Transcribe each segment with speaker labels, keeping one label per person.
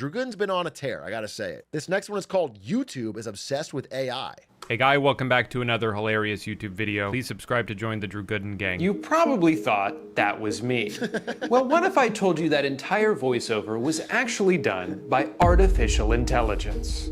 Speaker 1: Drew Gooden's been on a tear, I gotta say it. This next one is called YouTube is Obsessed with AI.
Speaker 2: Hey guy, welcome back to another hilarious YouTube video. Please subscribe to join the Drew Gooden gang.
Speaker 3: You probably thought that was me. Well, what if I told you that entire voiceover was actually done by artificial intelligence?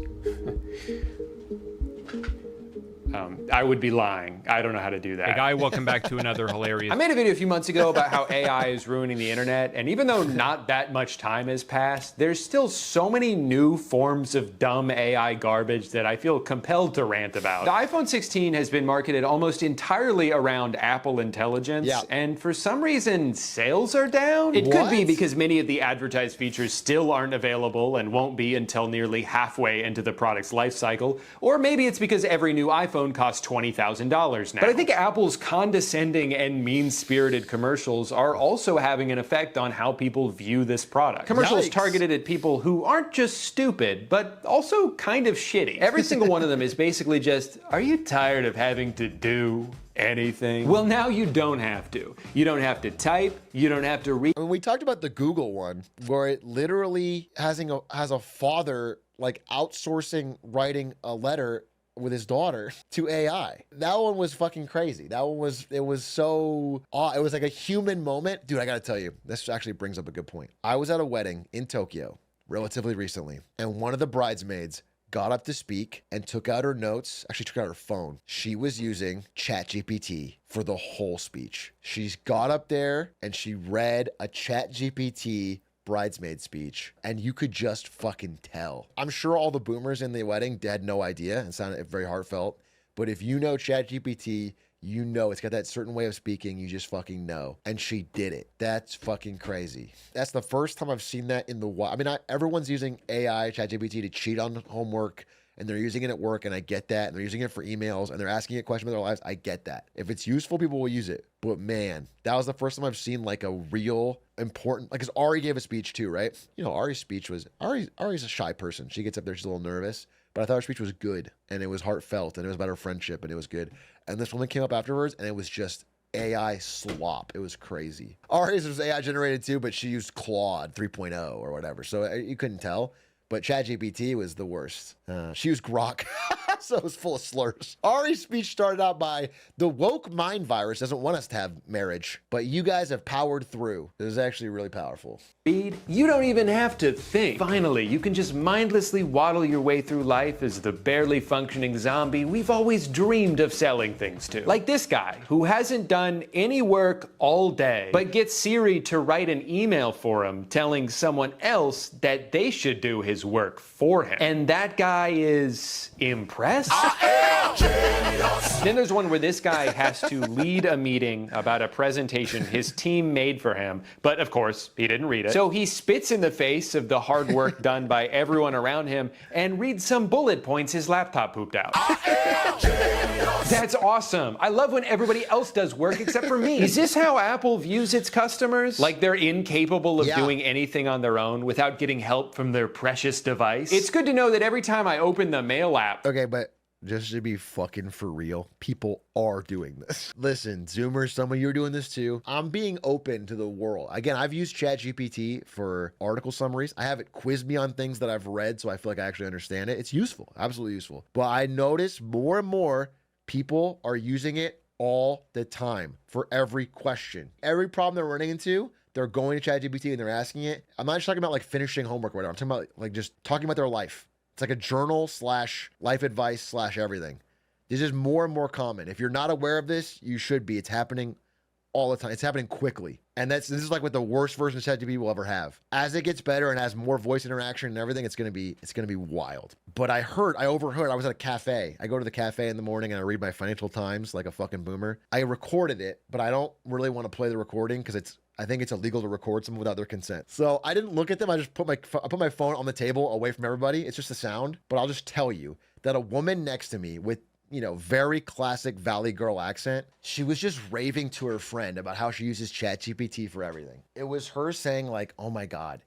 Speaker 3: I would be lying. I don't know how to do that.
Speaker 2: Hey guy, welcome back to another hilarious...
Speaker 3: I made a video a few months ago about how AI is ruining the internet, and even though not that much time has passed, there's still so many new forms of dumb AI garbage that I feel compelled to rant about. The iPhone 16 has been marketed almost entirely around Apple Intelligence, and for some reason, sales are down? It could be because many of the advertised features still aren't available and won't be until nearly halfway into the product's life cycle, or maybe it's because every new iPhone costs $20,000 now. But I think Apple's condescending and mean-spirited commercials are also having an effect on how people view this product. Commercials targeted at people who aren't just stupid, but also kind of shitty. Every single one of them is basically just, are you tired of having to do anything? Well, now you don't have to. You don't have to type, you don't have to read.
Speaker 1: I mean, we talked about the Google one, where it literally has a father like outsourcing writing a letter with his daughter to AI. That one was fucking crazy. That one was, it was so odd. It was like a human moment. Dude, I gotta tell you, this actually brings up a good point. I was at a wedding in Tokyo relatively recently, and one of the bridesmaids got up to speak and took out her notes, actually took out her phone. She was using ChatGPT for the whole speech. She's got up there and she read a ChatGPT bridesmaid speech, and you could just fucking tell. I'm sure all the boomers in the wedding had no idea and sounded very heartfelt, but if you know ChatGPT, you know it's got that certain way of speaking, you just fucking know. And she did it. That's fucking crazy. That's the first time I've seen that in the wild. I mean, everyone's using AI, ChatGPT to cheat on homework, and they're using it at work, and I get that, and they're using it for emails, and they're asking it questions about their lives. I get that. If it's useful, people will use it. But man, that was the first time I've seen like a real important, like, because Ari gave a speech too, right? You know, Ari's speech was, Ari's a shy person. She gets up there, she's a little nervous, but I thought her speech was good, and it was heartfelt, and it was about her friendship, and it was good. And this woman came up afterwards, and it was just AI slop. It was crazy. Ari's was AI generated too, but she used Claude 3.0 or whatever, so you couldn't tell. But ChatGPT was the worst. She used Grok, so it was full of slurs. Ari's speech started out by, the woke mind virus doesn't want us to have marriage, but you guys have powered through. It was actually really powerful.
Speaker 3: You don't even have to think. Finally, you can just mindlessly waddle your way through life as the barely functioning zombie we've always dreamed of selling things to. Like this guy, who hasn't done any work all day, but gets Siri to write an email for him telling someone else that they should do his work for him. And that guy is impressed? Then there's one where this guy has to lead a meeting about a presentation his team made for him, but of course, he didn't read it. So he spits in the face of the hard work done by everyone around him and reads some bullet points his laptop pooped out. That's awesome. I love when everybody else does work except for me. Is this how Apple views its customers? Like they're incapable of doing anything on their own without getting help from their precious device? It's good to know that every time I open the mail app...
Speaker 1: Okay, but just to be fucking for real, people are doing this. Listen, Zoomers, some of you are doing this too. I'm being open to the world. Again, I've used ChatGPT for article summaries. I have it quiz me on things that I've read, so I feel like I actually understand it. It's useful, absolutely useful. But I notice more and more people are using it all the time for every question. Every problem they're running into, they're going to ChatGPT and they're asking it. I'm not just talking about like finishing homework or whatever. I'm talking about like just talking about their life. It's like a journal slash life advice slash everything. This is more and more common. If you're not aware of this, you should be. It's happening all the time. It's happening quickly. And this is like what the worst version of ChatGPT will ever have. As it gets better and has more voice interaction and everything, it's gonna be wild. But I overheard, I was at a cafe. I go to the cafe in the morning and I read my Financial Times like a fucking boomer. I recorded it, but I don't really want to play the recording because I think it's illegal to record someone without their consent. So I didn't look at them. I just put my phone on the table away from everybody. It's just a sound, but I'll just tell you that a woman next to me with, you know, very classic Valley girl accent, she was just raving to her friend about how she uses ChatGPT for everything. It was her saying like, oh my God,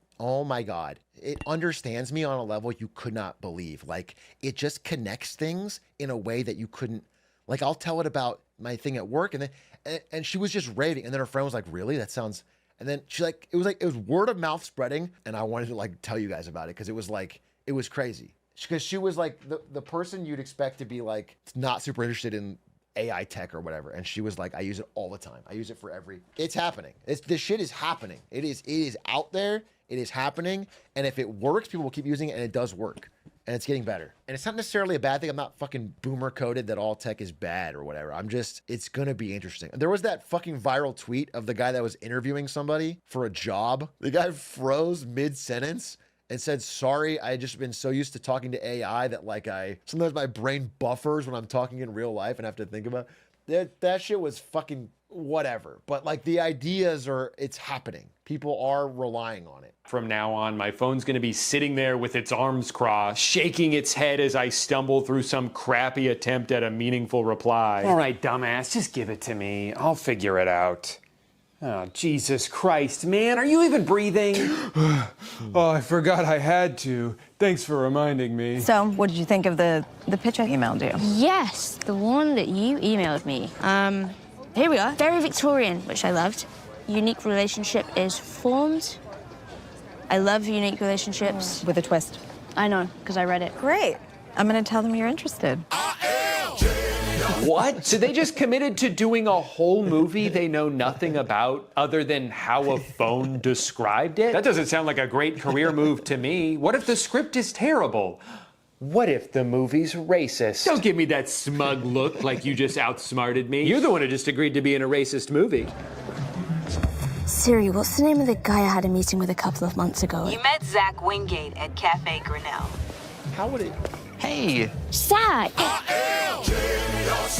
Speaker 1: it understands me on a level you could not believe. Like it just connects things in a way that you couldn't, like I'll tell it about my thing at work and she was just raving. And then her friend was like, really? That sounds, And then she like, it was word of mouth spreading. And I wanted to like tell you guys about it because it was crazy. Because she was like the person you'd expect to be like not super interested in AI tech or whatever. And she was like, I use it all the time. I use it for it's happening. This shit is happening. It is out there. It is happening. And if it works, people will keep using it, and it does work. And it's getting better. And it's not necessarily a bad thing. I'm not fucking boomer coded that all tech is bad or whatever. It's gonna be interesting. There was that fucking viral tweet of the guy that was interviewing somebody for a job. The guy froze mid-sentence and said, sorry, I just been so used to talking to AI that like sometimes my brain buffers when I'm talking in real life and I have to think about it. That shit was fucking whatever. But like the ideas it's happening. People are relying on it.
Speaker 3: From now on, my phone's gonna be sitting there with its arms crossed, shaking its head as I stumble through some crappy attempt at a meaningful reply. All right, dumbass, just give it to me. I'll figure it out. Oh, Jesus Christ, man, are you even breathing?
Speaker 4: Oh, I forgot I had to. Thanks for reminding me.
Speaker 5: So, what did you think of the pitch I emailed you?
Speaker 6: Yes, the one that you emailed me. Here we are. Very Victorian, which I loved. Unique relationship is formed. I love unique relationships.
Speaker 5: With a twist.
Speaker 6: I know, because I read it.
Speaker 5: Great. I'm gonna tell them you're interested.
Speaker 3: What? So they just committed to doing a whole movie they know nothing about other than how a phone described it? That doesn't sound like a great career move to me. What if the script is terrible? What if the movie's racist? Don't give me that smug look like you just outsmarted me. You're the one who just agreed to be in a racist movie.
Speaker 6: Siri, what's the name of the guy I had a meeting with a couple of months ago?
Speaker 7: You met Zach Wingate at Cafe Grinnell.
Speaker 1: How would it?
Speaker 8: Hey.
Speaker 6: Zach!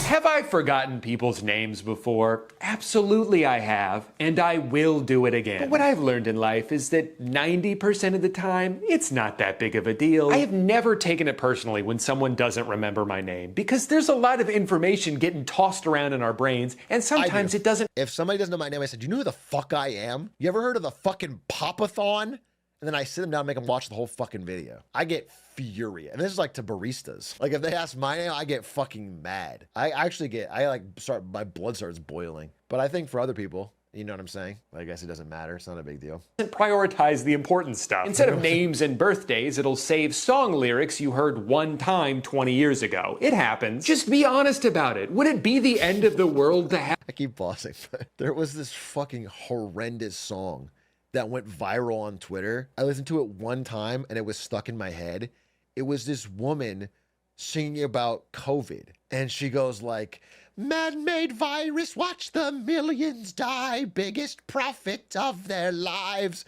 Speaker 3: Have I forgotten people's names before? Absolutely I have, and I will do it again. But what I've learned in life is that 90% of the time, it's not that big of a deal. I have never taken it personally when someone doesn't remember my name, because there's a lot of information getting tossed around in our brains, and sometimes it doesn't.
Speaker 1: If somebody doesn't know my name, I said, do you know who the fuck I am? You ever heard of the fucking Pop-a-thon? And then I sit them down and make them watch the whole fucking video. I get furious. And this is like to baristas. Like if they ask my name, I get fucking mad. My blood starts boiling. But I think for other people, you know what I'm saying? I guess it doesn't matter. It's not a big deal.
Speaker 3: Prioritize the important stuff. Instead of names and birthdays, it'll save song lyrics you heard one time 20 years ago. It happens. Just be honest about it. Would it be the end of the world to have?
Speaker 1: I keep pausing. There was this fucking horrendous song that went viral on Twitter. I listened to it one time and it was stuck in my head. It was this woman singing about COVID. And she goes like, man-made virus, watch the millions die, biggest profit of their lives.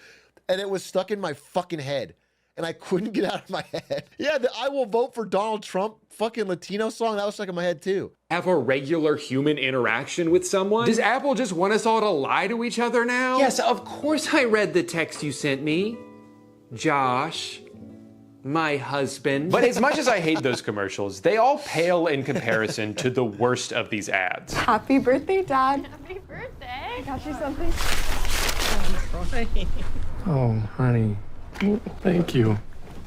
Speaker 1: And it was stuck in my fucking head. And I couldn't get out of my head. Yeah, the I will vote for Donald Trump fucking Latino song, that was stuck in my head too.
Speaker 3: Have a regular human interaction with someone? Does Apple just want us all to lie to each other now? Yes, of course I read the text you sent me. Josh, my husband. But as much as I hate those commercials, they all pale in comparison to the worst of these ads.
Speaker 5: Happy birthday, Dad.
Speaker 6: Happy birthday!
Speaker 5: I got you something.
Speaker 4: Oh, honey. Thank you.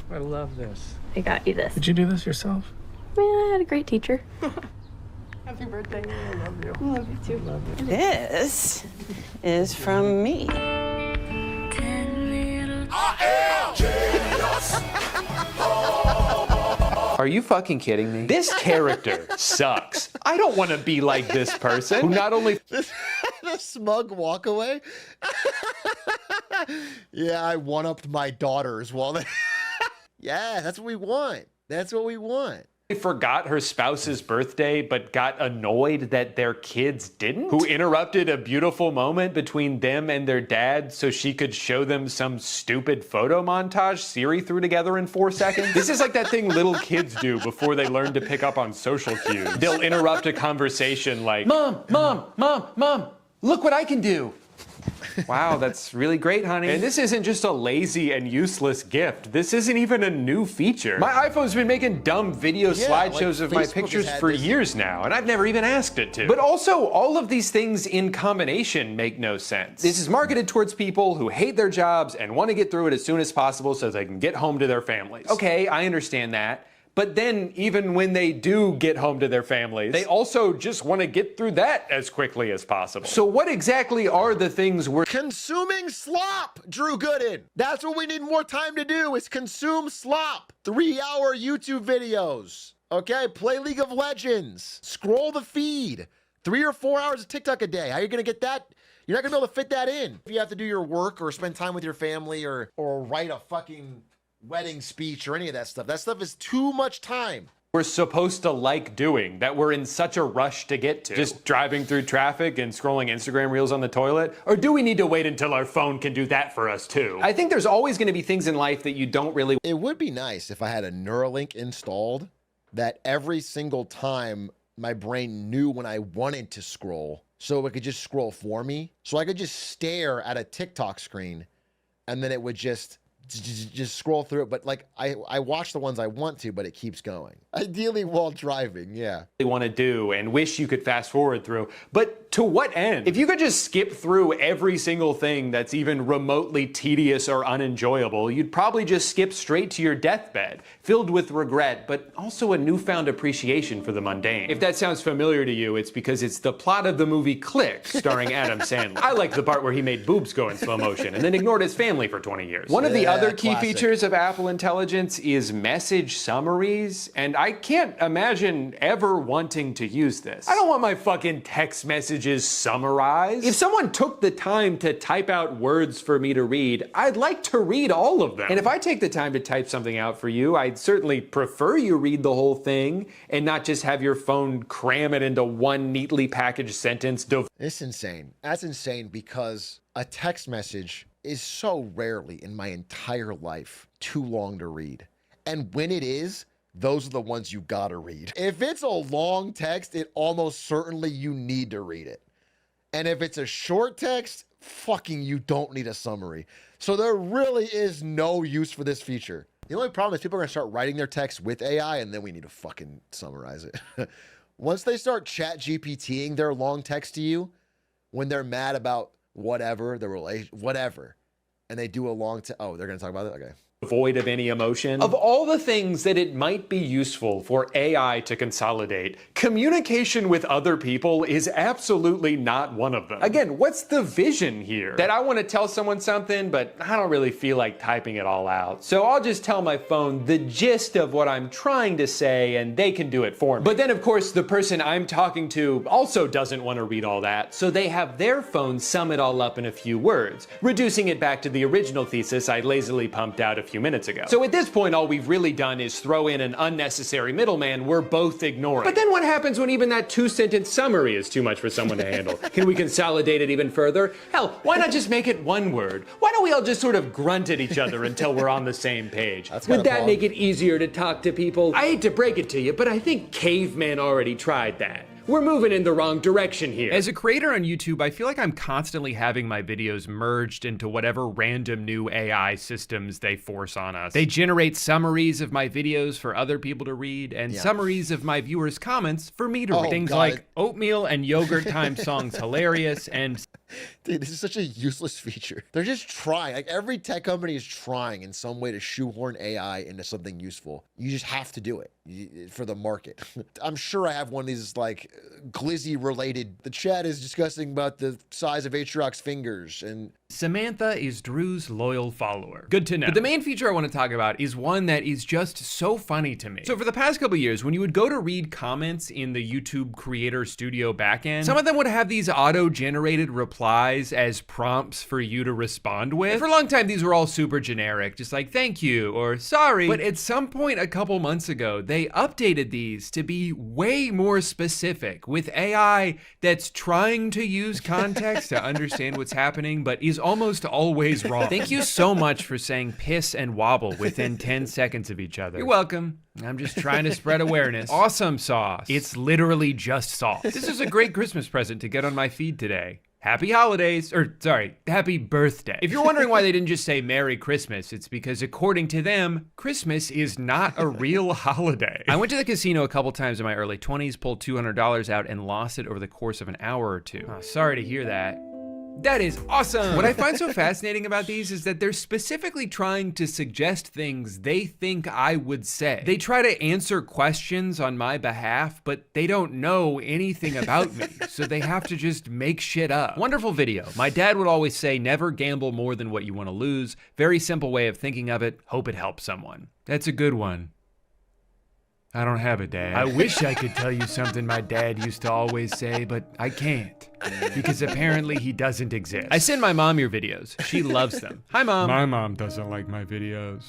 Speaker 4: I love this.
Speaker 6: I got you this.
Speaker 4: Did you do this yourself?
Speaker 6: Man, I had a great teacher.
Speaker 5: Happy birthday.
Speaker 4: I love you.
Speaker 5: I love you too.
Speaker 4: Love you.
Speaker 7: This is from me.
Speaker 3: Are you fucking kidding me? This character sucks. I don't want to be like this person who not only
Speaker 1: The smug walk away. Yeah, I one-upped my daughters while they... Yeah, that's what we want. That's what we want.
Speaker 3: forgot her spouse's birthday but got annoyed that their kids didn't? Who interrupted a beautiful moment between them and their dad so she could show them some stupid photo montage Siri threw together in 4 seconds? This is like that thing little kids do before they learn to pick up on social cues. They'll interrupt a conversation like, Mom, look what I can do. Wow, that's really great, honey. And this isn't just a lazy and useless gift. This isn't even a new feature. My iPhone's been making dumb video slideshows of my pictures for years now, and I've never even asked it to. But also, all of these things in combination make no sense. This is marketed towards people who hate their jobs and want to get through it as soon as possible so they can get home to their families. Okay, I understand that. But then even when they do get home to their families, they also just want to get through that as quickly as possible. So what exactly are the things we're
Speaker 1: Consuming slop, Drew Gooden. That's what we need more time to do, is consume slop. 3-hour YouTube videos. Okay, play League of Legends. Scroll the feed. 3 or 4 hours of TikTok a day. How are you gonna get that? You're not gonna be able to fit that in. If you have to do your work or spend time with your family or write a fucking wedding speech or any of that stuff is too much time.
Speaker 3: we're supposed to like doing, that we're in such a rush to get to? Just driving through traffic and scrolling Instagram reels on the toilet? Or do we need to wait until our phone can do that for us too? I think there's always going to be things in life that you don't really...
Speaker 1: It would be nice if I had a Neuralink installed that every single time my brain knew when I wanted to scroll, so it could just scroll for me. So I could just stare at a TikTok screen and then it would just scroll through it. But like I watch the ones I want to, but it keeps going. Ideally while driving, yeah.
Speaker 3: Want to do and wish you could fast forward through, but to what end? If you could just skip through every single thing that's even remotely tedious or unenjoyable, you'd probably just skip straight to your deathbed, filled with regret, but also a newfound appreciation for the mundane. If that sounds familiar to you, it's because it's the plot of the movie Click, starring Adam Sandler. I like the part where he made boobs go in slow motion and then ignored his family for 20 years. One of the other key features of Apple Intelligence is message summaries, and I can't imagine ever wanting to use this. I don't want my fucking text messages summarized. If someone took the time to type out words for me to read, I'd like to read all of them. And if I take the time to type something out for you, I'd certainly prefer you read the whole thing and not just have your phone cram it into one neatly packaged sentence.
Speaker 1: It's insane. That's insane because a text message is so rarely in my entire life too long to read. And when it is, those are the ones you gotta read. If it's a long text, it almost certainly you need to read it. And if it's a short text, fucking you don't need a summary. So there really is no use for this feature. The only problem is people are gonna start writing their text with AI and then we need to fucking summarize it. Once they start chat GPTing their long text to you, when they're mad about whatever, the relation, whatever, and they do a long oh, they're gonna talk about it? Okay.
Speaker 3: Void of any emotion. Of all the things that it might be useful for AI to consolidate, communication with other people is absolutely not one of them. Again, what's the vision here? That I want to tell someone something, but I don't really feel like typing it all out. So I'll just tell my phone the gist of what I'm trying to say and they can do it for me. But then of course the person I'm talking to also doesn't want to read all that, so they have their phone sum it all up in a few words, reducing it back to the original thesis I lazily pumped out a few minutes ago. So at this point, all we've really done is throw in an unnecessary middleman we're both ignoring. But then what happens when even that 2-sentence summary is too much for someone to handle? Can we consolidate it even further? Hell, why not just make it one word? Why don't we all just sort of grunt at each other until we're on the same page? Would that make it easier to talk to people? I hate to break it to you, but I think cavemen already tried that. We're moving in the wrong direction here.
Speaker 2: As a creator on YouTube, I feel like I'm constantly having my videos merged into whatever random new AI systems they force on us. They generate summaries of my videos for other people to read and summaries of my viewers' comments for me to read. Things like oatmeal and yogurt time songs hilarious and...
Speaker 1: Dude, this is such a useless feature. They're just trying. Like every tech company is trying in some way to shoehorn AI into something useful. You just have to do it for the market. I'm sure I have one of these like glizzy related. The chat is discussing about the size of Atrioc's fingers and
Speaker 2: Samantha is Drew's loyal follower. Good to know. But the main feature I want to talk about is one that is just so funny to me. So for the past couple years, when you would go to read comments in the YouTube Creator Studio backend, some of them would have these auto-generated replies as prompts for you to respond with. And for a long time, these were all super generic, just like thank you or sorry. But at some point a couple months ago, they updated these to be way more specific with AI that's trying to use context to understand what's happening, but is almost always wrong. Thank you so much for saying piss and wobble within 10 seconds of each other. You're welcome. I'm just trying to spread awareness. Awesome sauce. It's literally just sauce. This is a great Christmas present to get on my feed today. Happy holidays, or sorry, happy birthday. If you're wondering why they didn't just say Merry Christmas, it's because according to them, Christmas is not a real holiday. I went to the casino a couple times in my early 20s, pulled $200 out and lost it over the course of an hour or two. Oh, sorry to hear that. That is awesome. What I find so fascinating about these is that they're specifically trying to suggest things they think I would say. They try to answer questions on my behalf, but they don't know anything about me, so they have to just make shit up. Wonderful video. My dad would always say, never gamble more than what you want to lose. Very simple way of thinking of it. Hope it helps someone. That's a good one. I don't have a dad. I wish I could tell you something my dad used to always say, but I can't. Because apparently he doesn't exist. I send my mom your videos. She loves them. Hi, Mom.
Speaker 8: My mom doesn't like my videos.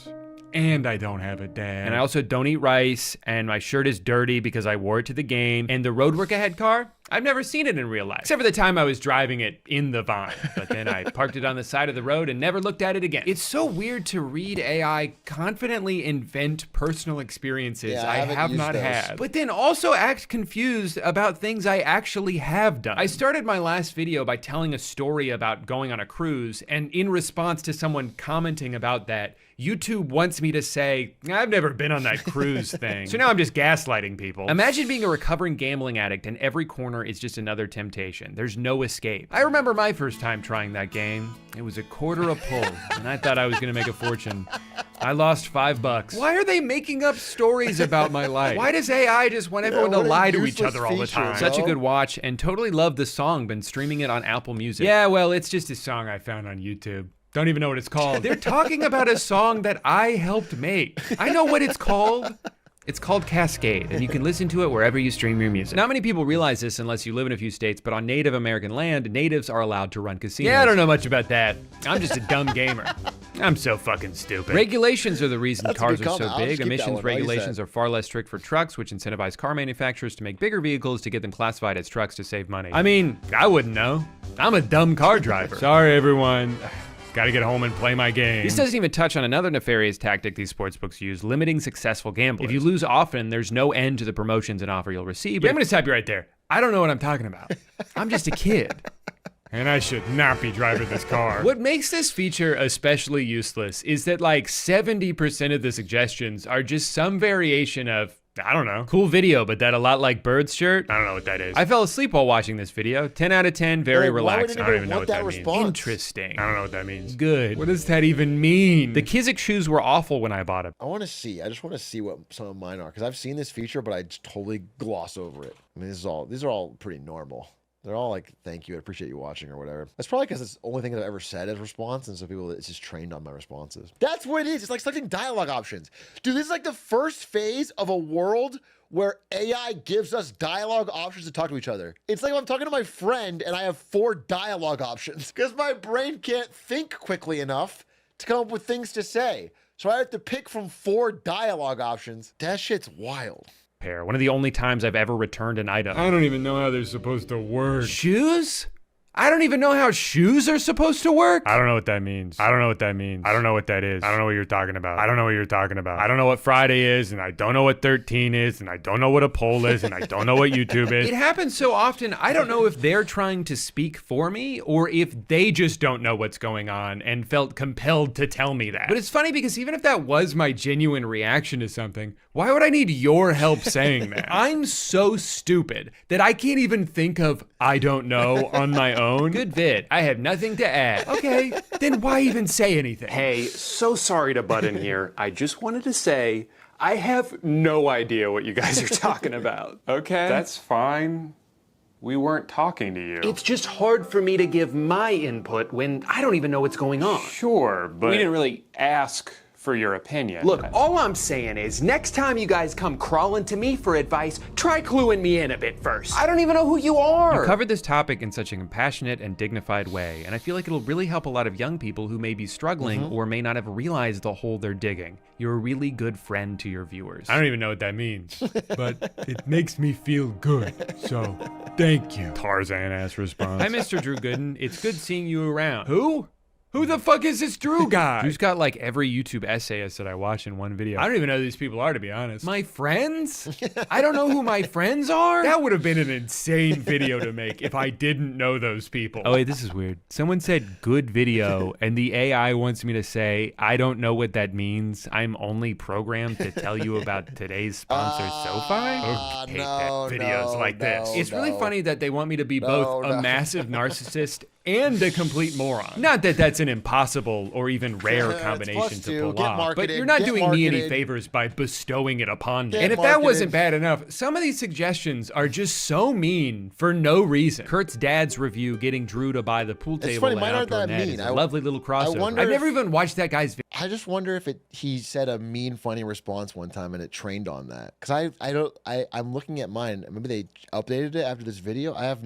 Speaker 8: And I don't have a dad.
Speaker 2: And I also don't eat rice, and my shirt is dirty because I wore it to the game. And the Road Work Ahead car, I've never seen it in real life. Except for the time I was driving it in the Vine. But then I parked it on the side of the road and never looked at it again. It's so weird to read AI confidently invent personal experiences I have not had. But then also act confused about things I actually have done. I started my last video by telling a story about going on a cruise, and in response to someone commenting about that, YouTube wants me to say, I've never been on that cruise thing. So now I'm just gaslighting people. Imagine being a recovering gambling addict and every corner is just another temptation. There's no escape. I remember my first time trying that game. It was a quarter a pull, and I thought I was gonna make a fortune. I lost $5. Why are they making up stories about my life? Why does AI just want everyone to lie to each other all the time? Such a good watch, and totally love the song. Been streaming it on Apple Music. Yeah, well, it's just a song I found on YouTube. Don't even know what it's called. They're talking about a song that I helped make. I know what it's called. It's called Cascade, and you can listen to it wherever you stream your music. Not many people realize this unless you live in a few states, but on Native American land, natives are allowed to run casinos. Yeah, I don't know much about that. I'm just a dumb gamer. I'm so fucking stupid. Regulations are the reason cars are so big. Emissions regulations are far less strict for trucks, which incentivize car manufacturers to make bigger vehicles to get them classified as trucks to save money. I mean, I wouldn't know. I'm a dumb car driver.
Speaker 8: Sorry, everyone. Gotta get home and play my game.
Speaker 2: This doesn't even touch on another nefarious tactic these sportsbooks use, limiting successful gamblers. If you lose often, there's no end to the promotions and offer you'll receive. But I'm gonna stop you right there. I don't know what I'm talking about. I'm just a kid.
Speaker 8: And I should not be driving this car.
Speaker 2: What makes this feature especially useless is that like 70% of the suggestions are just some variation of, I don't know, cool video, but that a lot like Bird's shirt. I don't know what that is. I fell asleep while watching this video. 10 out of 10, very relaxing.
Speaker 8: I don't even know what that means.
Speaker 2: Interesting.
Speaker 8: I don't know what that means.
Speaker 2: Good. What does that even mean? The Kizik shoes were awful when I bought them.
Speaker 1: I just want to see what some of mine are, because I've seen this feature, but I just totally gloss over it. I mean, these are all pretty normal. They're all like, thank you, I appreciate you watching or whatever. That's probably because it's the only thing that I've ever said as response, and so people, it's just trained on my responses. That's what it is. It's like selecting dialogue options. Dude, this is like the first phase of a world where AI gives us dialogue options to talk to each other. It's like if I'm talking to my friend and I have 4 dialogue options because my brain can't think quickly enough to come up with things to say. So I have to pick from 4 dialogue options. That shit's wild.
Speaker 2: One of the only times I've ever returned an item.
Speaker 8: I don't even know how they're supposed to work.
Speaker 2: Shoes? I don't even know how shoes are supposed to work.
Speaker 8: I don't know what that means. I don't know what that means. I don't know what that is. I don't know what you're talking about. I don't know what you're talking about. I don't know what Friday is, and I don't know what 13 is, and I don't know what a poll is, and I don't know what YouTube is.
Speaker 2: It happens so often, I don't know if they're trying to speak for me or if they just don't know what's going on and felt compelled to tell me that. But it's funny because even if that was my genuine reaction to something, why would I need your help saying that? I'm so stupid that I can't even think of I don't know on my own. Good vid. I have nothing to add. Okay, then why even say anything?
Speaker 3: Hey, so sorry to butt in here. I just wanted to say, I have no idea what you guys are talking about, okay?
Speaker 8: That's fine. We weren't talking to you.
Speaker 3: It's just hard for me to give my input when I don't even know what's going on.
Speaker 8: Sure, but we didn't really ask for your opinion.
Speaker 3: Look, all I'm saying is, next time you guys come crawling to me for advice, try cluing me in a bit first. I don't even know who you are.
Speaker 2: You covered this topic in such a compassionate and dignified way, and I feel like it'll really help a lot of young people who may be struggling or may not have realized the hole they're digging. You're a really good friend to your viewers.
Speaker 8: I don't even know what that means, but it makes me feel good, so thank you. Tarzan-ass response.
Speaker 2: Hi, Mr. Drew Gooden. It's good seeing you around. Who? Who the fuck is this Drew guy? Drew's got like every YouTube essayist that I watch in one video.
Speaker 8: I don't even know who these people are, to be honest.
Speaker 2: My friends? I don't know who my friends are?
Speaker 8: That would have been an insane video to make if I didn't know those people.
Speaker 2: Oh wait, this is weird. Someone said good video, and the AI wants me to say, I don't know what that means. I'm only programmed to tell you about today's sponsor, SoFi? I hate that videos like this. It's really funny that they want me to be both a massive narcissist and a complete moron. Not that that's an impossible or even rare
Speaker 1: It's
Speaker 2: combination
Speaker 1: +2.
Speaker 2: to pull
Speaker 1: Get
Speaker 2: off, but
Speaker 1: marketed,
Speaker 2: you're not
Speaker 1: get
Speaker 2: doing me any
Speaker 1: marketed.
Speaker 2: favors by bestowing it upon me.
Speaker 1: Get
Speaker 2: And if that
Speaker 1: marketed.
Speaker 2: wasn't bad enough, some of these suggestions are just so mean for no reason. Kurt's dad's review getting Drew to buy the pool table
Speaker 1: funny,
Speaker 2: at
Speaker 1: mine aren't
Speaker 2: Outdoor
Speaker 1: that
Speaker 2: Net
Speaker 1: mean.
Speaker 2: is a lovely little crossover.
Speaker 1: wonder
Speaker 2: I've never
Speaker 1: if-
Speaker 2: even watched that guy's video.
Speaker 1: I just wonder if he said a mean, funny response one time and it trained on that. Because I'm looking at mine. Maybe they updated it after this video. I have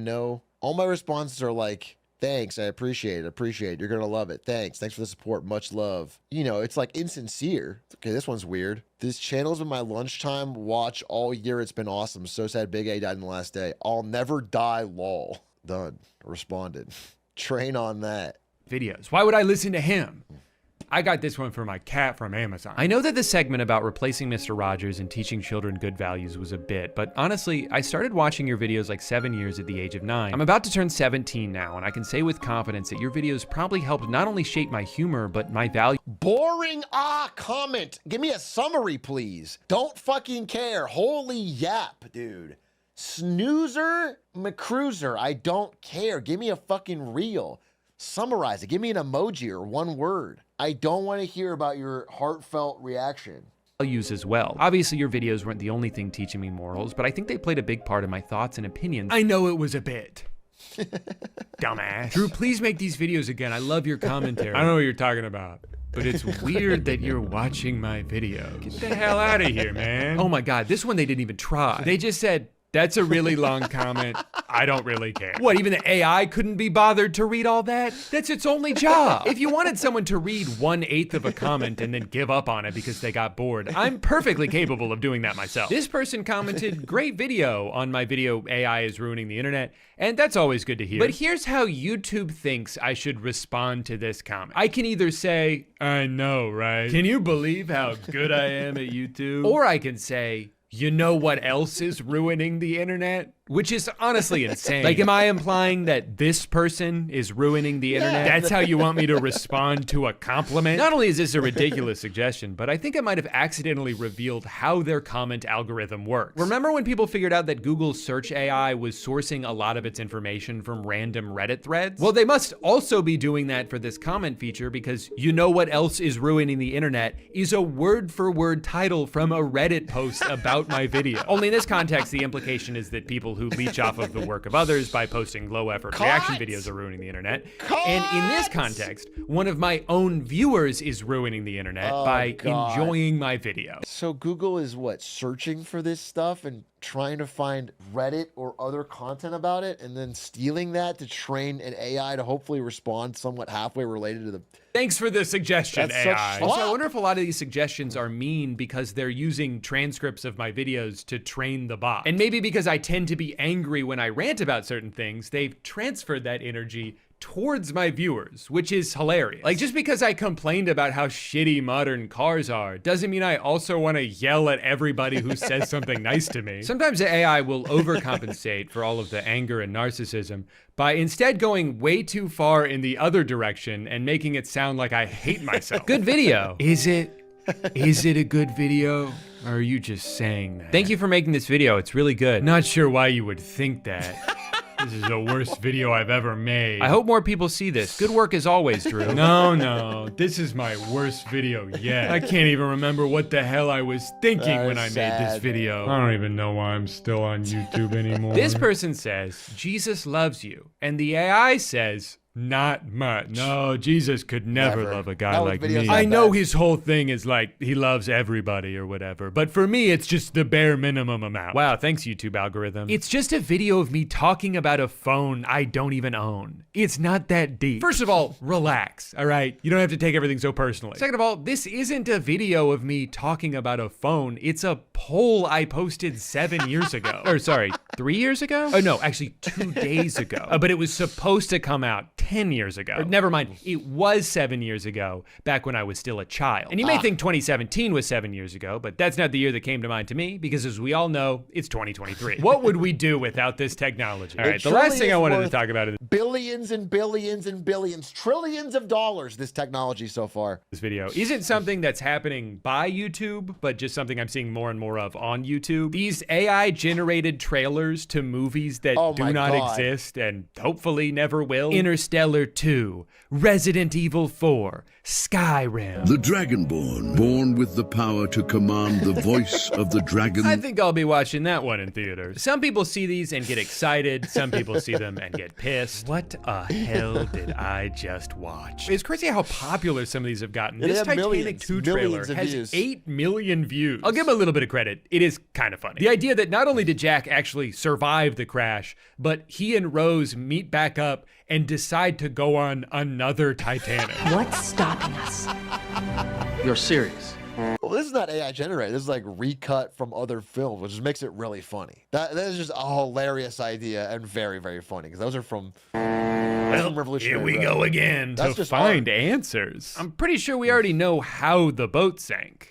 Speaker 1: all my responses are like, thanks, I appreciate it. You're gonna love it. Thanks for the support. Much love. You know, it's like insincere. Okay, this one's weird. This channel's been my lunchtime watch all year. It's been awesome. So sad Big A died in the last day. I'll never die, lol. Done. Responded. Train on that.
Speaker 2: Videos. Why would I listen to him? I got this one for my cat from Amazon. I know that the segment about replacing Mr. Rogers and teaching children good values was a bit, but honestly, I started watching your videos like 7 years at the age of 9. I'm about to turn 17 now, and I can say with confidence that your videos probably helped not only shape my humor, but my value.
Speaker 1: Boring comment. Give me a summary, please. Don't fucking care. Holy yap, dude. Snoozer McCruiser. I don't care. Give me a fucking reel. Summarize it. Give me an emoji or one word. I don't want to hear about your heartfelt reaction.
Speaker 2: Values as well. Obviously, your videos weren't the only thing teaching me morals, but I think they played a big part in my thoughts and opinions. I know it was a bit. Dumbass. Drew, please make these videos again. I love your commentary.
Speaker 8: I don't know what you're talking about.
Speaker 2: But it's weird that you're watching my videos.
Speaker 8: Get the hell out of here, man.
Speaker 2: Oh my God, this one they didn't even try. They just said, that's a really long comment.
Speaker 8: I don't really care.
Speaker 2: What, even the AI couldn't be bothered to read all that? That's its only job. If you wanted someone to read 1/8 of a comment and then give up on it because they got bored, I'm perfectly capable of doing that myself. This person commented, great video on my video, AI is ruining the internet, and that's always good to hear. But here's how YouTube thinks I should respond to this comment. I can either say,
Speaker 8: I know, right?
Speaker 2: can you believe how good I am at YouTube? Or I can say, you know what else is ruining the internet? Which is honestly insane. Like, am I implying that this person is ruining the internet? That's how you want me to respond to a compliment? Not only is this a ridiculous suggestion, but I think I might have accidentally revealed how their comment algorithm works. Remember when people figured out that Google's search AI was sourcing a lot of its information from random Reddit threads? Well, they must also be doing that for this comment feature, because you know what else is ruining the internet is a word-for-word title from a Reddit post about my video. Only in this context, the implication is that people who leech off of the work of others by posting low-effort reaction videos are ruining the internet. And in this context, one of my own viewers is ruining the internet by enjoying my video.
Speaker 1: So Google is what, searching for this stuff and trying to find Reddit or other content about it and then stealing that to train an AI to hopefully respond somewhat halfway related to the...
Speaker 2: Thanks for the suggestion,
Speaker 1: That's
Speaker 2: AI.
Speaker 1: such
Speaker 2: Also, I
Speaker 1: slop.
Speaker 2: wonder if a lot of these suggestions are mean because they're using transcripts of my videos to train the bot. And maybe because I tend to be angry when I rant about certain things, they've transferred that energy towards my viewers, which is hilarious. Like, just because I complained about how shitty modern cars are doesn't mean I also want to yell at everybody who says something nice to me. Sometimes the AI will overcompensate for all of the anger and narcissism by instead going way too far in the other direction and making it sound like I hate myself. Good video. Is it? Is it a good video? Or are you just saying that? Thank you for making this video. It's really good.
Speaker 8: Not sure why you would think that. This is the worst video I've ever made.
Speaker 2: I hope more people see this. Good work as always, Drew.
Speaker 8: No, this is my worst video yet. I can't even remember what the hell I was thinking when I made this video. I don't even know why I'm still on YouTube anymore.
Speaker 2: This person says, Jesus loves you. And the AI says, not much.
Speaker 8: No, Jesus could never love a guy
Speaker 1: Not with
Speaker 8: like
Speaker 1: videos
Speaker 8: me.
Speaker 1: that
Speaker 8: I know
Speaker 1: bad.
Speaker 8: his whole thing is like he loves everybody or whatever, but for me it's just the bare minimum amount.
Speaker 2: Wow, thanks YouTube algorithm. It's just a video of me talking about a phone I don't even own. It's not that deep. First of all, relax, all right? You don't have to take everything so personally. Second of all, this isn't a video of me talking about a phone. It's a poll I posted 7 years ago. Or sorry, 3 years ago? Oh no, actually 2 days ago. But it was supposed to come out 10 years ago. Or, never mind, it was 7 years ago, back when I was still a child. And you may think 2017 was 7 years ago, but that's not the year that came to mind to me, because as we all know, it's 2023. What would we do without this technology? All right, the last thing I wanted to talk about is
Speaker 1: billions and billions and billions, trillions of dollars, this technology so far.
Speaker 2: this video isn't something that's happening by YouTube, but just something I'm seeing more and more of on YouTube. These AI generated trailers to movies that
Speaker 1: Oh
Speaker 2: do
Speaker 1: my
Speaker 2: not
Speaker 1: God.
Speaker 2: exist and hopefully never will. Interstep Interstellar 2, Resident Evil 4, Skyrim.
Speaker 9: The Dragonborn, born with the power to command the voice of the dragon.
Speaker 2: I think I'll be watching that one in theaters. Some people see these and get excited. Some people see them and get pissed. What a hell did I just watch? It's crazy how popular some of these have gotten. This Titanic 2 trailer has 8 million views. I'll give him a little bit of credit. It is kind of funny. The idea that not only did Jack actually survive the crash, but he and Rose meet back up and decide to go on another Titanic.
Speaker 10: What's stopping us?
Speaker 4: You're serious.
Speaker 1: Well, this is not AI generated. This is like recut from other films, which just makes it really funny. That is just a hilarious idea and very, very funny because those are from Revolutionary
Speaker 2: Here we
Speaker 1: Road.
Speaker 2: go again
Speaker 1: That's
Speaker 2: to
Speaker 1: just
Speaker 2: find answers. I'm pretty sure we already know how the boat sank.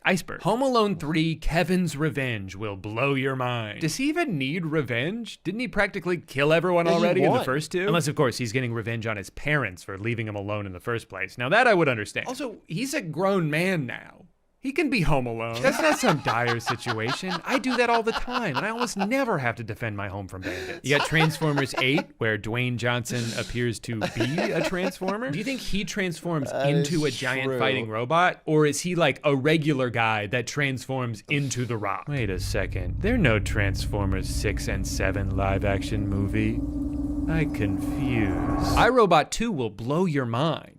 Speaker 2: Iceberg. Home Alone 3, Kevin's Revenge will blow your mind. Does he even need revenge? Didn't he practically kill everyone
Speaker 1: Yeah, he
Speaker 2: already in the
Speaker 1: won.
Speaker 2: first two? Unless, of course, he's getting revenge on his parents for leaving him alone in the first place. Now that I would understand. Also, he's a grown man now. He can be home alone. That's not some dire situation. I do that all the time, and I almost never have to defend my home from bandits. You got Transformers 8, where Dwayne Johnson appears to be a Transformer. Do you think he transforms into a giant fighting robot, or is he like a regular guy that transforms into The Rock? Wait a second. There are no Transformers 6 and 7 live-action movie. I confuse. iRobot 2 will blow your mind.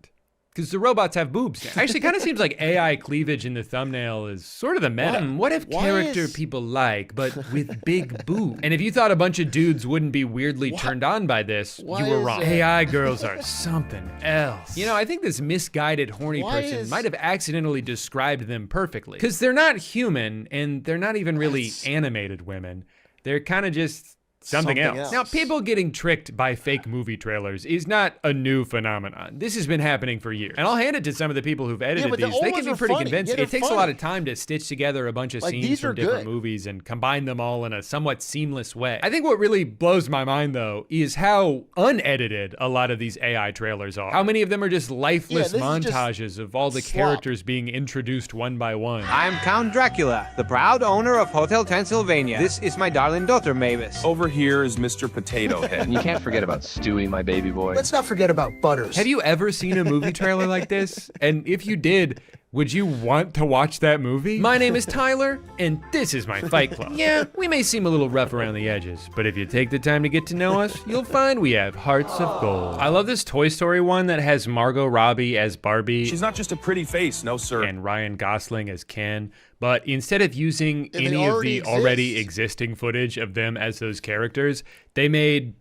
Speaker 2: Because the robots have boobs now. Actually, kind of seems like AI cleavage in the thumbnail is sort of the meta. What if character people like, but with big boobs? And if you thought a bunch of dudes wouldn't be weirdly turned on by this, you were wrong. AI girls are something else. You know, I think this misguided, horny person might have accidentally described them perfectly. Because they're not human, and they're not even really animated women. They're kind of just something else. Now, people getting tricked by fake movie trailers is not a new phenomenon. This has been happening for years. And I'll hand it to some of the people who've edited these. They can be pretty convincing. It takes a lot of time to stitch together a bunch of scenes from different movies and combine them all in a somewhat seamless way. I think what really blows my mind, though, is how unedited a lot of these AI trailers are. How many of them are just lifeless montages of all the characters being introduced one by one.
Speaker 11: I'm Count Dracula, the proud owner of Hotel Transylvania. This is my darling daughter, Mavis.
Speaker 12: Over here is Mr. Potato Head.
Speaker 4: And you can't forget about Stewie, my baby boy.
Speaker 13: Let's not forget about Butters.
Speaker 2: Have you ever seen a movie trailer like this? And if you did, would you want to watch that movie? My name is Tyler, and this is my Fight Club. Yeah, we may seem a little rough around the edges, but if you take the time to get to know us, you'll find we have hearts of gold. I love this Toy Story one that has Margot Robbie as Barbie.
Speaker 12: She's not just a pretty face, no sir.
Speaker 2: And Ryan Gosling as Ken. But instead of using any of the already existing footage of them as those characters, they made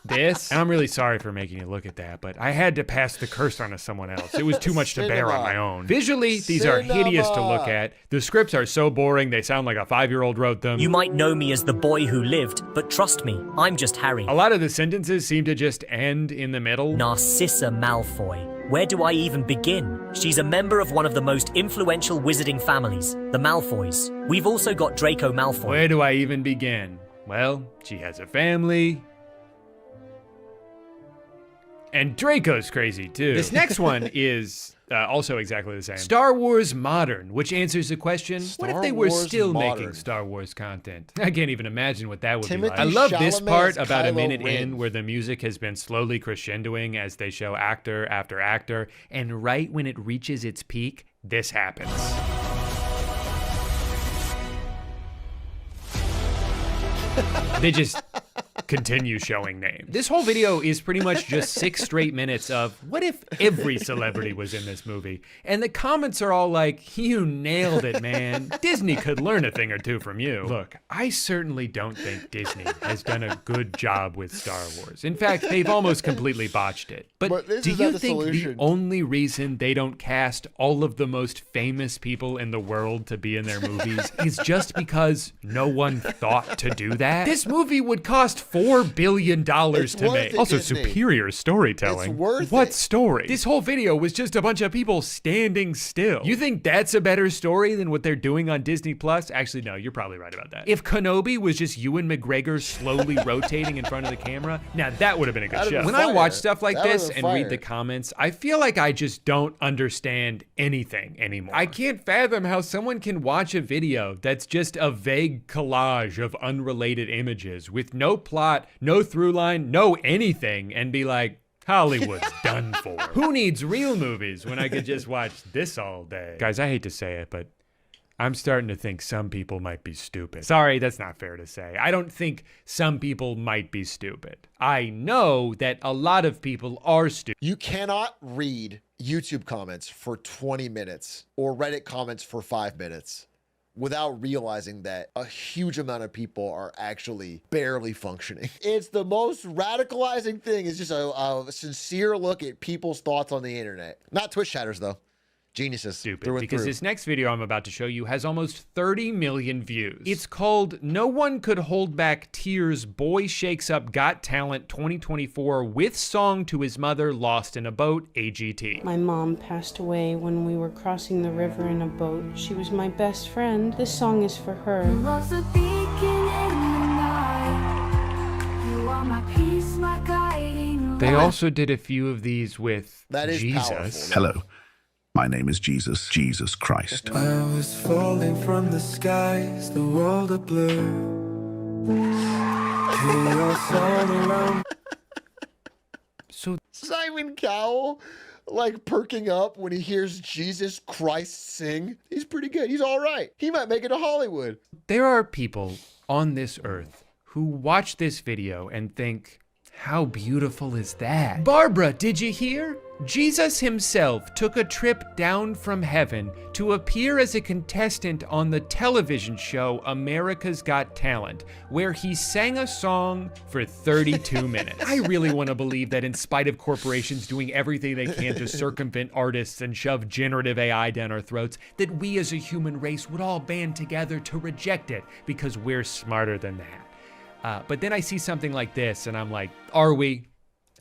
Speaker 2: this. And I'm really sorry for making you look at that, but I had to pass the curse on to someone else. It was too much to bear on my own. Visually, these are hideous to look at. The scripts are so boring, they sound like a 5-year-old wrote them.
Speaker 14: You might know me as the boy who lived, but trust me, I'm just Harry.
Speaker 2: A lot of the sentences seem to just end in the middle.
Speaker 14: Narcissa Malfoy. Where do I even begin? She's a member of one of the most influential wizarding families, the Malfoys. We've also got Draco Malfoy.
Speaker 2: Where do I even begin? Well, she has a family. And Draco's crazy, too. This next one is also exactly the same. Star Wars Modern, which answers the question, what if they were still making Star Wars content? I can't even imagine what that would be like. I love this part about a minute in where the music has been slowly crescendoing as they show actor after actor, and right when it reaches its peak, this happens. They just continue showing names. This whole video is pretty much just 6 straight minutes of what if every celebrity was in this movie? And the comments are all like, you nailed it, man. Disney could learn a thing or two from you. Look, I certainly don't think Disney has done a good job with Star Wars. In fact, they've almost completely botched it. But do you think the only reason they don't cast all of the most famous people in the world to be in their movies is just because no one thought to do that? This movie would cost $4 billion to make. Also, superior storytelling.
Speaker 1: It's worth
Speaker 2: what
Speaker 1: it.
Speaker 2: story? This whole video was just a bunch of people standing still. You think that's a better story than what they're doing on Disney Plus? Actually, no, you're probably right about that. If Kenobi was just Ewan McGregor slowly rotating in front of the camera, now that would have been a good show. When I watch stuff like this and read the comments, I feel like I just don't understand anything anymore. I can't fathom how someone can watch a video that's just a vague collage of unrelated images with no plot plot, no through line, no anything, and be like, Hollywood's done for. Who needs real movies when I could just watch this all day?
Speaker 8: Guys, I hate to say it, but I'm starting to think some people might be stupid. Sorry, that's not fair to say.
Speaker 2: I don't think some people might be stupid. I know that a lot of people are stupid.
Speaker 1: You cannot read YouTube comments for 20 minutes or Reddit comments for 5 minutes without realizing that a huge amount of people are actually barely functioning. It's the most radicalizing thing. It's just a sincere look at people's thoughts on the internet. Not Twitch chatters, though. Geniuses.
Speaker 2: Stupid, because this next video I'm about to show you has almost 30 million views. It's called No One Could Hold Back Tears, Boy Shakes Up Got Talent 2024 with song to his mother lost in a boat, AGT.
Speaker 10: My mom passed away when we were crossing the river in a boat. She was my best friend. This song is for her.
Speaker 2: They also did a few of these with Jesus.
Speaker 1: Powerful.
Speaker 9: Hello. My name is Jesus Christ.
Speaker 13: I was falling from the skies, the world of blue. Chaos all around.
Speaker 2: So
Speaker 1: Simon Cowell, like perking up when he hears Jesus Christ sing. He's pretty good. He's all right. He might make it to Hollywood.
Speaker 2: There are people on this earth who watch this video and think, how beautiful is that? Barbara, did you hear? Jesus himself took a trip down from heaven to appear as a contestant on the television show America's Got Talent, where he sang a song for 32 minutes. I really want to believe that in spite of corporations doing everything they can to circumvent artists and shove generative AI down our throats, that we as a human race would all band together to reject it because we're smarter than that. But then I see something like this and I'm like, are we?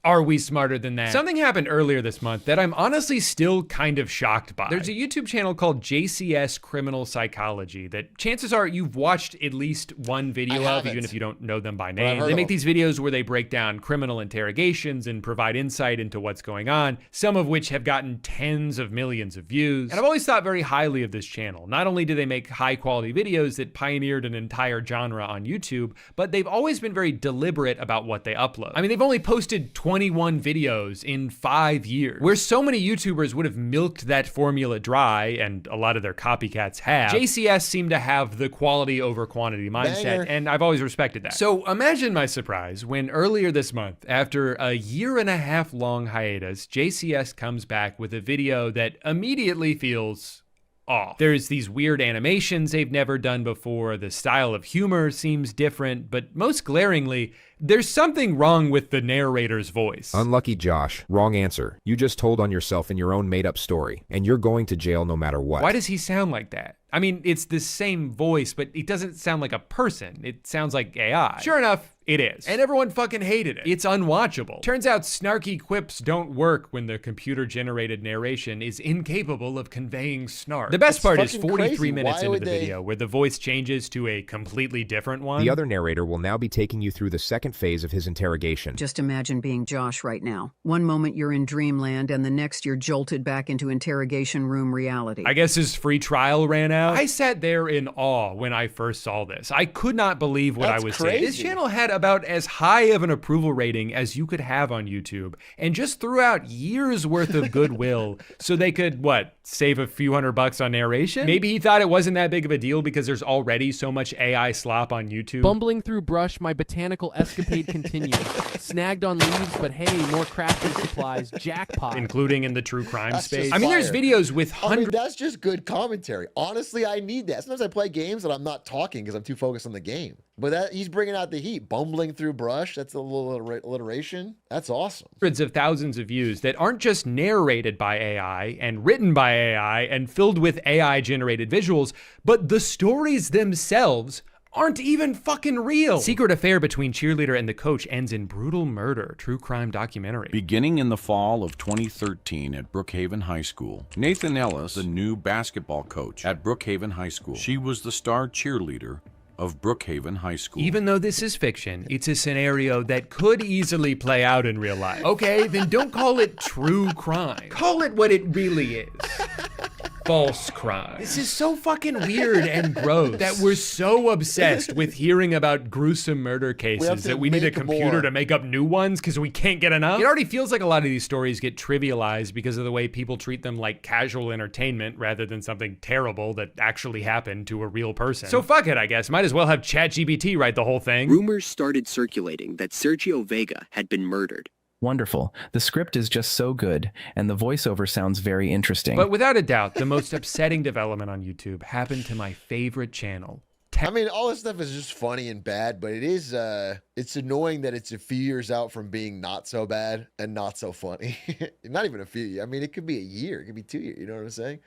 Speaker 2: Are we smarter than that? Something happened earlier this month that I'm honestly still kind of shocked by. There's a YouTube channel called JCS Criminal Psychology that chances are you've watched at least one video of, even if you don't know them by name. They make these videos where they break down criminal interrogations and provide insight into what's going on, some of which have gotten tens of millions of views. And I've always thought very highly of this channel. Not only do they make high quality videos that pioneered an entire genre on YouTube, but they've always been very deliberate about what they upload. I mean, they've only posted 21 videos in 5 years. Where so many YouTubers would have milked that formula dry, and a lot of their copycats have, JCS seem to have the quality over quantity mindset, and I've always respected that. So imagine my surprise when earlier this month, after a 1.5 year long hiatus, JCS comes back with a video that immediately feels off. There's these weird animations they've never done before, the style of humor seems different, but most glaringly, there's something wrong with the narrator's voice.
Speaker 15: Unlucky Josh, wrong answer. You just told on yourself in your own made-up story, and you're going to jail no matter what.
Speaker 2: Why does he sound like that? I mean, it's the same voice, but it doesn't sound like a person. It sounds like AI. Sure enough, it is. And everyone fucking hated it. It's unwatchable. Turns out snarky quips don't work when the computer-generated narration is incapable of conveying snark. The best part is 43 minutes into the video where the voice changes to a completely different one.
Speaker 15: The other narrator will now be taking you through the second phase of his interrogation.
Speaker 16: Just imagine being Josh right now. One moment you're in dreamland and the next you're jolted back into interrogation room reality.
Speaker 2: I guess his free trial ran out. I sat there in awe when I first saw this. I could not believe what I was seeing. This channel had about as high of an approval rating as you could have on YouTube, and just threw out years worth of goodwill so they could, what, save a few $100 on narration? Maybe he thought it wasn't that big of a deal because there's already so much AI slop on YouTube.
Speaker 17: Bumbling through brush, my botanical escapade continued. Snagged on leaves, but hey, more crafting supplies, jackpot.
Speaker 2: Including in the true crime space. I mean, there's videos with hundreds.
Speaker 1: That's just good commentary. Honestly, I need that. Sometimes I play games and I'm not talking because I'm too focused on the game. But he's bringing out the heat. Bumbling through brush, that's a little alliteration. That's awesome.
Speaker 2: Hundreds of thousands of views that aren't just narrated by AI and written by AI and filled with AI-generated visuals, but the stories themselves aren't even fucking real. Secret affair between cheerleader and the coach ends in brutal murder. True crime documentary.
Speaker 12: Beginning in the fall of 2013 at Brookhaven High School, Nathan Ellis, the new basketball coach at Brookhaven High School. She was the star cheerleader of Brookhaven High School.
Speaker 2: Even though this is fiction, it's a scenario that could easily play out in real life. Okay, then don't call it true crime. Call it what it really is. false crime. This is so fucking weird and gross that we're so obsessed with hearing about gruesome murder cases that we need a computer to make up new ones because we can't get enough. It already feels like a lot of these stories get trivialized because of the way people treat them like casual entertainment rather than something terrible that actually happened to a real person. So fuck it, I guess. Might as well have ChatGPT write the whole thing.
Speaker 18: Rumors started circulating that Sergio Vega had been murdered.
Speaker 19: Wonderful. The script is just so good, and the voiceover sounds very interesting.
Speaker 2: But without a doubt, the most upsetting development on YouTube happened to my favorite channel.
Speaker 1: I mean, all this stuff is just funny and bad, but it is, it's annoying that it's a few years out from being not so bad and not so funny. Not even a few. I mean, it could be a year. It could be 2 years. You know what I'm saying?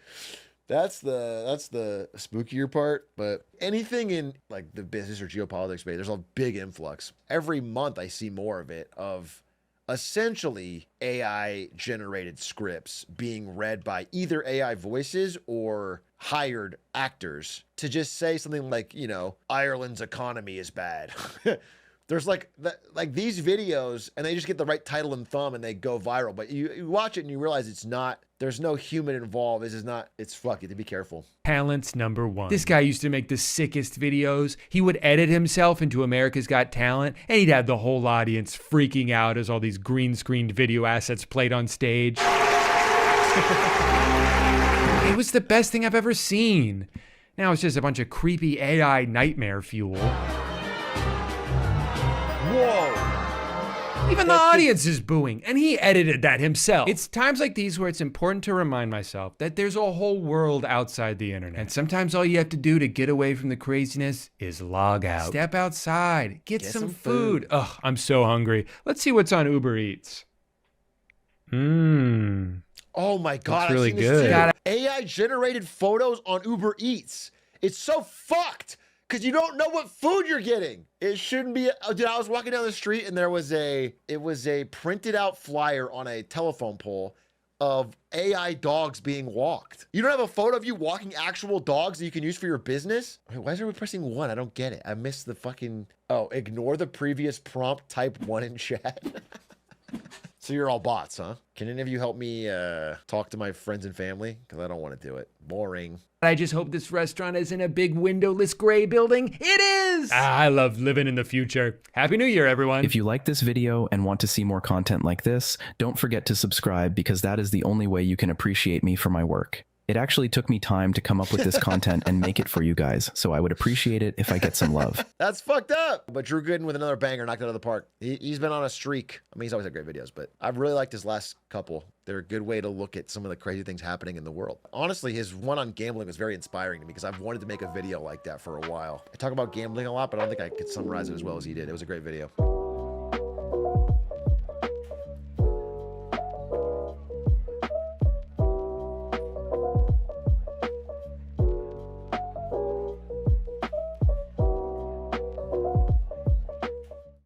Speaker 1: That's the spookier part, but anything in like the business or geopolitics space, there's a big influx. Every month I see more of it, of essentially AI generated scripts being read by either AI voices or hired actors to just say something like, you know, Ireland's economy is bad. There's like these videos and they just get the right title and thumb and they go viral, but you watch it and you realize it's not, there's no human involved. This is not, it's fuck it, to be careful.
Speaker 2: Talents number one. This guy used to make the sickest videos. He would edit himself into America's Got Talent and he'd have the whole audience freaking out as all these green screened video assets played on stage. It was the best thing I've ever seen. Now it's just a bunch of creepy AI nightmare fuel. Even the audience is booing, and he edited that himself. It's times like these where it's important to remind myself that there's a whole world outside the internet. And sometimes all you have to do to get away from the craziness is log out. Step outside, get some food. Ugh, I'm so hungry. Let's see what's on Uber Eats.
Speaker 1: Oh my God,
Speaker 2: that's really good.
Speaker 1: AI generated photos on Uber Eats. It's so fucked. Because you don't know what food you're getting. It shouldn't be. Dude, I was walking down the street and it was a printed out flyer on a telephone pole of AI dogs being walked. You don't have a photo of you walking actual dogs that you can use for your business? Wait, why is everyone pressing 1? I don't get it. I missed the fucking, ignore the previous prompt, type 1 in chat. So you're all bots, huh? Can any of you help me talk to my friends and family? Because I don't want to do it. Boring.
Speaker 2: I just hope this restaurant isn't a big windowless gray building. It is! I love living in the future. Happy New Year, everyone.
Speaker 19: If you like this video and want to see more content like this, don't forget to subscribe because that is the only way you can appreciate me for my work. It actually took me time to come up with this content and make it for you guys, so I would appreciate it if I get some love.
Speaker 1: That's fucked up. But Drew Gooden with another banger, knocked it out of the park. He's been on a streak. I mean, he's always had great videos, but I've really liked his last couple. They're a good way to look at some of the crazy things happening in the world. Honestly, his one on gambling was very inspiring to me because I've wanted to make a video like that for a while. I talk about gambling a lot, but I don't think I could summarize it as well as he did. It was a great video.